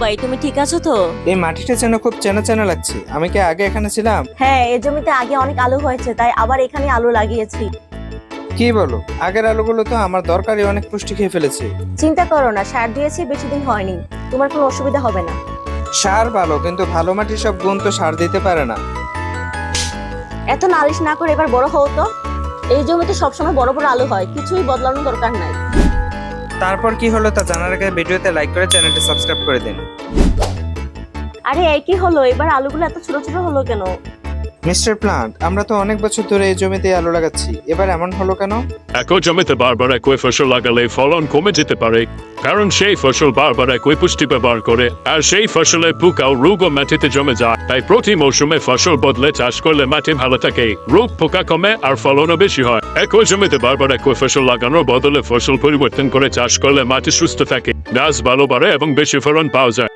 ভাই, তুমি ঠিক আছো তো? এই মাটিটা যেন খুব চেনা চেনা লাগছে। আমি কি আগে এখানে ছিলাম? হ্যাঁ, এই জমিতে আগে অনেক আলু হয়েছে, তাই আবার এখানে আলু লাগিয়েছি। কি বলো? আগের আলুগুলো তো আমার দরকারি অনেক পুষ্টি খেয়ে ফেলেছে। চিন্তা করো না, সার দিয়েছি, বেশি দিন হয়নি, তোমার কোনো অসুবিধা হবে না। সার ভালো, কিন্তু ভালো মাটির সব গুণ তো সার দিতে পারে না। এত নালিশ না করে এবার বড় হও তো। এই জমিতে সবসময় বড় বড় আলু হয়, কিছুই বদলানোর দরকার নাই। তারপর কি হলো তা জানার আগে ভিডিওতে লাইক করে চ্যানেলটি সাবস্ক্রাইব করে দিন। আরে এই কি হলো, এবার আলুগুলো এত ছোট ছোট হলো কেন? মিস্টার প্লান্ট, আমরা তো অনেক বছর ধরে এই জমিতে আলু লাগাচ্ছি, এবার এমন হলো কেন? একই জমিতে বারবার একই ফসল লাগালে ফলন কমে যেতে পারে, কারণ সেই ফসল বারবার একই পুষ্টি ব্যবহার করে, আর সেই ফসলে পোকা ও রোগও মাটিতে জমে যায়। তাই প্রতি মৌসুমে ফসল বদলে চাষ করলে মাটি ভালো থাকে, রোগ পোকা কমে আর ফলনও বেশি হয়। একই জমিতে বারবার একই ফসল লাগানোর বদলে ফসল পরিবর্তন করে চাষ করলে মাটি সুস্থ থাকে, গাছ ভালো বাড়ে এবং বেশি ফলন পাওয়া যায়।